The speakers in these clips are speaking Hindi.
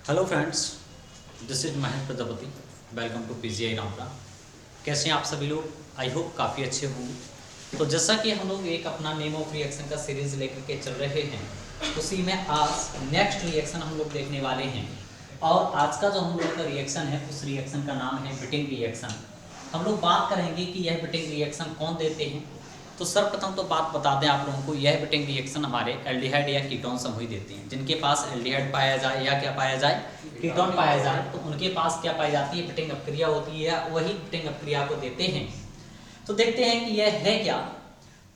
Hello friends, this is Mahesh Prajapati. Welcome to PGI Rampura. कैसे हैं आप सभी लोग? आई होप काफ़ी अच्छे होंगे। तो जैसा कि हम लोग एक अपना नेम ऑफ रिएक्शन का सीरीज लेकर के चल रहे हैं, उसी में आज नेक्स्ट रिएक्शन हम लोग देखने वाले हैं। और आज का जो हम लोग का रिएक्शन है, उस रिएक्शन का नाम है बिटिंग रिएक्शन। हम लोग बात करेंगे कि यह बिटिंग रिएक्शन कौन देते हैं। तो सर्वप्रथम तो बात बता दें आप लोगों को, यह बिटिंग रिएक्शन हमारे एल्डिहाइड या कीटोन समूह देते हैं। जिनके पास एल्डिहाइड पाया जाए या क्या पाया जाए, कीटोन पाया जाए, तो उनके पास क्या पाई जाती है, बिटिंग अपक्रिया होती है। वही बिटिंग अपक्रिया को देते हैं। तो देखते हैं कि यह है क्या।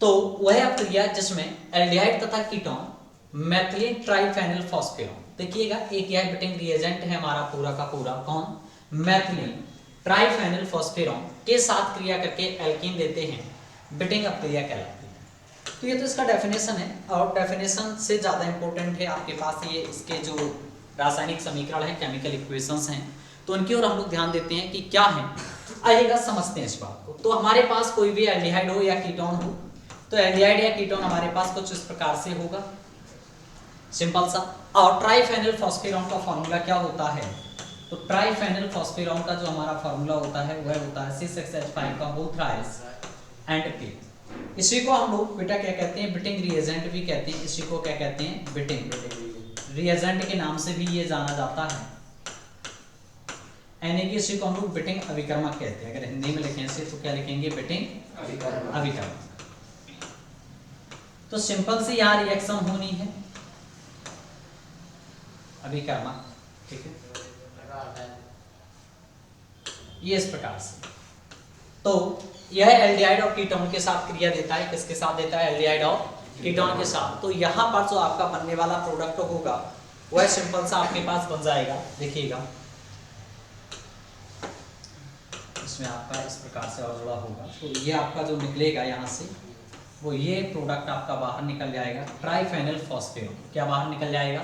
तो वह अपक्रिया जिसमें एल्डिहाइड तथा कीटोन मेथिलीन ट्राइफेनिल फॉस्फेरॉन, देखिएगा एक यह बिटिंग रिएजेंट है हमारा पूरा का पूरा, कौन, मेथिलीन ट्राइफेनिल फॉस्फेरॉन के साथ क्रिया करके एल्कीन देते हैं, बिटिंग अपक्रिया कहलाती है। तो ये तो इसका डेफिनेशन है, और डेफिनेशन से ज़्यादा इंपॉर्टेंट है आपके पास ये इसके जो रासायनिक समीकरण है, केमिकल इक्वेशंस हैं, तो उनकी ओर हम लोग ध्यान देते हैं कि क्या है। आइएगा समझते हैं इस बात को। तो हमारे पास कोई भी एल्डिहाइड हो या कीटोन हो, तो एल्डिहाइड या कीटोन हमारे पास कुछ इस प्रकार से होगा, सिंपल सा। और ट्राइफेनिल फॉस्फेरॉन का फॉर्मूला क्या होता है, तो ट्राइफेनिल फॉस्फेरॉन का जो हमारा फॉर्मूला होता है वह होता है C6H5 का होल थ्राइस एंड P। इसी को हम लोग बेटा क्या कहते हैं, बिटिंग रिएजेंट भी कहते हैं। इसी को क्या कहते हैं, बिटिंग रिएजेंट के नाम से भी ये जाना जाता है। यानी कि इसी को हम लोग बिटिंग अभिकर्मक कहते हैं। अगर हिंदी में लिखें इसे तो क्या लिखेंगे, बिटिंग अभिकर्मक। तो सिंपल सी यहाँ रिएक्शन होनी है, अभिकर्मक, ठीक है, ये इस प्रकार से। तो यह एल्डिहाइड और कीटोन के साथ क्रिया देता है। किसके साथ देता है, एल्डिहाइड और कीटोन के साथ। तो यहाँ पर जो आपका बनने वाला प्रोडक्ट होगा वह सिंपल सा आपके पास बन जाएगा। देखिएगा इसमें आपका इस प्रकार से और जुड़ा होगा, तो ये आपका जो निकलेगा यहाँ से, वो ये प्रोडक्ट आपका बाहर निकल जाएगा, ट्राइफेनिल फॉस्फेरॉन। क्या बाहर निकल जाएगा,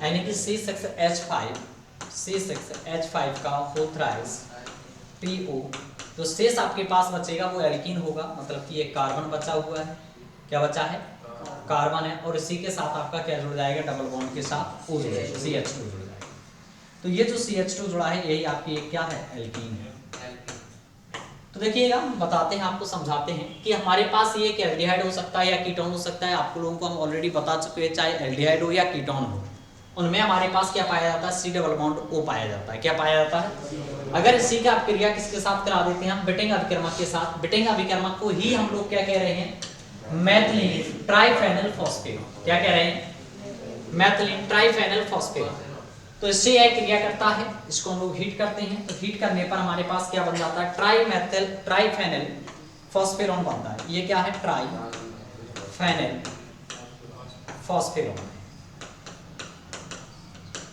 यानी कि C6H5 का होल थ्राइस PO। तो शेष आपके पास बचेगा वो एल्कीन होगा, मतलब कि एक कार्बन बचा हुआ है। क्या बचा है, कार्बन है, और इसी के साथ आपका क्या जुड़ जाएगा, डबल बॉन्ड के साथ O जुड़ जाएगा, CH2 जुड़ जाएगा। तो ये जो CH2 जुड़ा है यही आपकी एक क्या है, एल्कीन है। तो देखिएगा बताते हैं, आपको समझाते हैं कि हमारे पास ये एक एल्डिहाइड हो सकता है या कीटोन हो सकता है। आप लोगों को हम ऑलरेडी बता चुके हैं, चाहे एल्डिहाइड हो या कीटोन हो, उनमें हमारे पास क्या पाया जाता है, C डबल बॉन्ड O पाया जाता है। क्या पाया जाता है, अगर इसी का क्रिया किसके साथ करा देते हैं हम, बिटिंग अभिकर्मक के साथ। बिटिंग अभिकर्मक को ही हम लोग क्या कह रहे हैं, मेथिलीन ट्राइफेनिल फॉस्फेरॉन। क्या कह रहे हैं, मेथिलीन ट्राइफेनिल फॉस्फेरॉन। तो इससे यह क्रिया करता है, इसको हम लोग हीट करते हैं। तो हीट करने पर हमारे पास क्या बन जाता है, ट्राइफेनिल फॉस्फेरॉन बनता है। ये क्या है, ट्राइफेनिल फॉस्फेरॉन।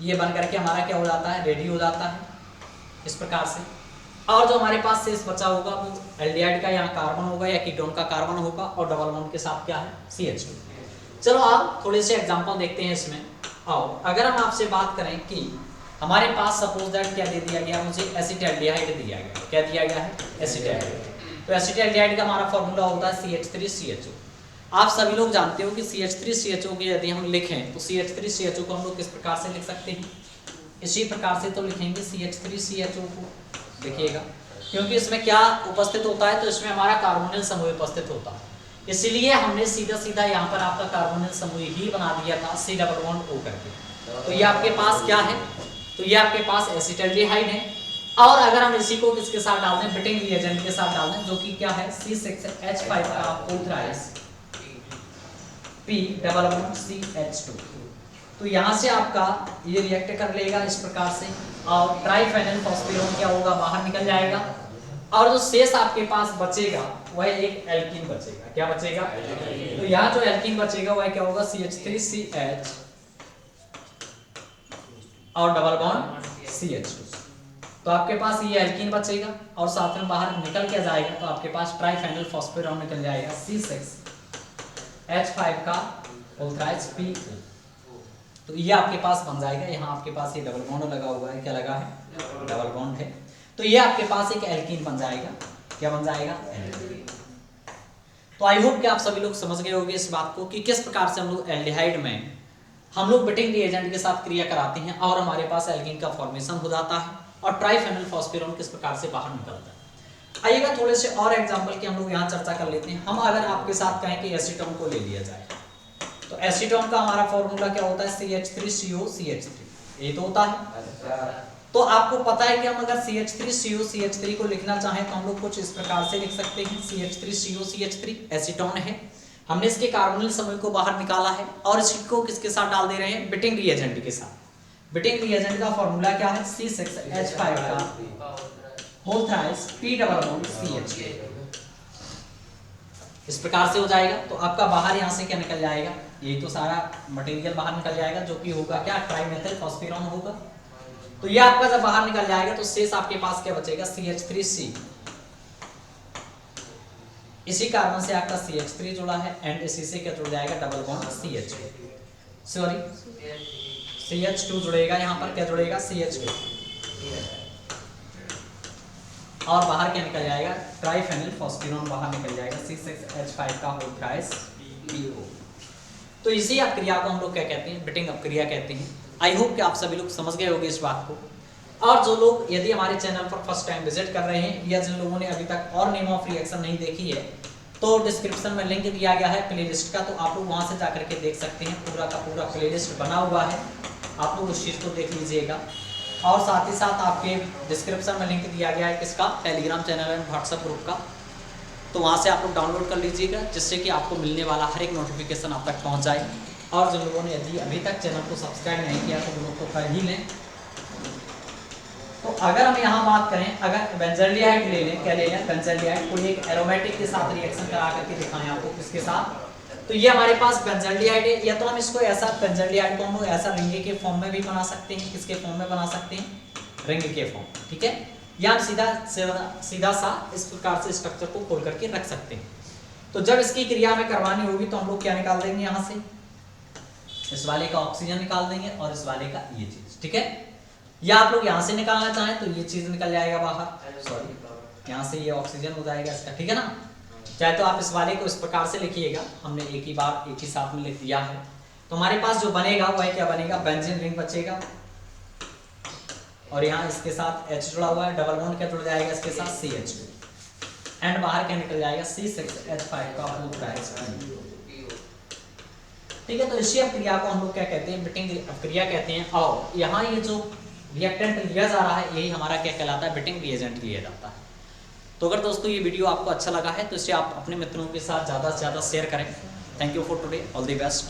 ये बन करके हमारा क्या हो जाता है, रेडी हो जाता है इस प्रकार से। और जो हमारे पास शेष बचा होगा वो एल्डिहाइड का यहाँ कार्बन होगा या कीटोन का कार्बन होगा, और डबल बॉन्ड के साथ क्या है, CH2। चलो आप थोड़े से एग्जांपल देखते हैं इसमें। और अगर हम आपसे बात करें कि हमारे पास सपोज दैट क्या दे दिया गया, मुझे एसिटाल्डिहाइड दिया गया। क्या दिया गया है, एसिटाल्डिहाइड। तो एसिटाल्डिहाइड का हमारा फॉर्मूला होता है CH3CHO। आप सभी लोग जानते हो कि CH3CHO के यदि हम लिखें तो CH3CHO को हम लोग किस प्रकार से लिख सकते हैं, इसी प्रकार से तो लिखेंगे CH3CHO को। देखिएगा क्योंकि इसमें क्या उपस्थित होता है, तो इसमें हमारा कार्बोनिल समूह उपस्थित होता है, इसलिए हमने सीधा सीधा यहाँ पर आपका कार्बोनिल समूह ही बना दिया था, C डबल बॉन्ड O करके। तो ये आपके पास क्या है, तो ये आपके पास एसिटाल्डिहाइड है। और अगर हम इसी को किसके साथ डाल दें, बिटिंग रिएजेंट के साथ डाल दें, जो कि क्या है, C6H5 का whole thrice P double bond CH2। तो यहाँ से आपका ये रिएक्ट कर लेगा इस प्रकार से, और ट्राइफेनिल फॉस्फेरॉन क्या होगा, बाहर निकल जाएगा। और जो शेष आपके पास बचेगा वह एक एल्कीन बचेगा। क्या बचेगा, तो यहाँ जो एल्कीन बचेगा वह क्या होगा, CH3CH और डबल बॉन्ड CH2। तो आपके पास ये एल्कीन बचेगा, और साथ में बाहर निकल के जाएगा, तो आपके पास ट्राइफेनिल फॉस्फेरॉन निकल जाएगा, C6H5 का होल थ्राइस PO। तो ये आपके पास बन जाएगा। यहाँ आपके पास ये डबल बॉन्ड लगा हुआ है, क्या लगा है, डबल बॉन्ड है। तो ये आपके पास एक एल्कीन बन जाएगा। क्या बन जाएगा, एल्कीन। तो आई होप कि आप सभी लोग समझ गए होंगे इस बात को कि किस प्रकार से हम लोग एल्डिहाइड में हम लोग बिटिंग रिएजेंट के साथ क्रिया कराते हैं और हमारे पास एल्कीन का फॉर्मेशन हो जाता है और ट्राइफेनल फॉस्फेरोन किस प्रकार से बाहर निकलता है। आइएगा थोड़े से और एग्जांपल की हम लोग यहाँ चर्चा कर लेते हैं। हम अगर आपके साथ कहें कि एसीटोन को ले लिया जाए तो एसीटोन का हमारा फॉर्मूला क्या होता है, CH3COCH3, ये तो होता है। तो आपको पता है कि हम अगर CH3COCH3 को लिखना चाहें तो हम लोग कुछ इस प्रकार से लिख सकते हैं, CH3COCH3 एसीटोन है, हमने इसके कार्बोनिल समूह को बाहर निकाला है और इसको किसके साथ डाल दे रहे हैं, बिटिंग रिएजेंट के साथ। बिटिंग रिएजेंट का फॉर्मूला क्या है, C6H5 का whole thrice P double bond CH। इस प्रकार से हो जाएगा। तो आपका बाहर यहाँ से क्या निकल जाएगा, ये तो सारा मटेरियल बाहर निकल जाएगा जो कि होगा क्या, ट्राइमेथिल फॉस्फेरोन होगा। तो ये आपका जब बाहर निकल जाएगा तो शेष आपके पास क्या बचेगा, CH3C। इसी कार्बन से आपका CH3 जुड़ा है एंड इसी से क्या जुड़ जाएगा, double bond CH, sorry CH2 जुड़ेगा, यहाँ पर क्या जुड़ेगा, CH2, और बाहर क्या निकल जाएगा, ट्राइफेनिल फॉस्फेरोन बाहर निकल जाएगा, C6H5 का होल थ्राइस PO। तो इसी अपक्रिया को हम लोग क्या कहते हैं, बिटिंग अपक्रिया कहते हैं। आई होप कि आप सभी लोग समझ गए होंगे इस बात को। और जो लोग यदि हमारे चैनल पर फर्स्ट टाइम विजिट कर रहे हैं या जिन लोगों ने अभी तक और नेम ऑफ रिएक्शन नहीं देखी है तो डिस्क्रिप्शन में लिंक दिया गया है प्लेलिस्ट का, तो आप लोग वहां से जाकर के देख सकते हैं। पूरा का पूरा प्लेलिस्ट बना हुआ है, आप लोग उस चीज़ को देख लीजिएगा। और साथ ही साथ आपके डिस्क्रिप्शन में लिंक दिया गया है किसका, Telegram channel and WhatsApp group का, तो वहाँ से आप लोग डाउनलोड कर लीजिएगा जिससे कि आपको मिलने वाला हर एक नोटिफिकेशन आप तक पहुँच जाए। और जिन लोगों ने यदि अभी तक चैनल को सब्सक्राइब नहीं किया तो वो लोग तो कर ही लें। तो अगर हम यहाँ बात करें, अगर बेंजल्डिहाइड ले लें, क्या ले लें, बेंजल्डिहाइड, कोई एक एरोमेटिक के साथ रिएक्शन करा करके दिखाएं आपको किसके साथ, तो ये हमारे पास बेंजल्डिहाइड है। या तो हम इसको ऐसा बेंजल्डिहाइड को हम ऐसा रिंग के फॉर्म में भी बना सकते हैं, किसके फॉर्म में बना सकते हैं, रिंग के फॉर्म, ठीक है। या हम सीधा सा इस प्रकार से स्ट्रक्चर को खोल करके रख सकते हैं। तो जब इसकी क्रिया में करवानी होगी तो हम लोग क्या निकाल देंगे, यहाँ से इस वाले का ऑक्सीजन निकाल देंगे और इस वाले का ये चीज, ठीक है। या आप लोग यहाँ से निकालना चाहें तो ये चीज निकल जाएगा बाहर, सॉरी यहाँ से ये ऑक्सीजन हो जाएगा इसका, ठीक है ना। चाहे तो आप इस वाले को इस प्रकार से लिखिएगा, हमने एक ही बार एक ही साथ में लिख दिया है। तो हमारे पास जो बनेगा वह क्या बनेगा, बेंजीन रिंग बचेगा और यहाँ इसके साथ H जुड़ा हुआ है, डबल बॉन्ड क्या जुड़ जाएगा इसके साथ, CH2 एंड बाहर क्या निकल जाएगा, C6H5 का होल थ्राइस, ठीक है। तो इसी अपक्रिया को हम लोग क्या कहते हैं, बिटिंग अपक्रिया कहते हैं। और यहाँ ये जो रिएक्टेंट लिया जा रहा है यही हमारा क्या कहलाता है, बिटिंग रिएजेंट लिया जाता है। तो अगर दोस्तों ये वीडियो आपको अच्छा लगा है तो इसे आप अपने मित्रों के साथ ज़्यादा से ज़्यादा शेयर करें। Thank you for today, all the best.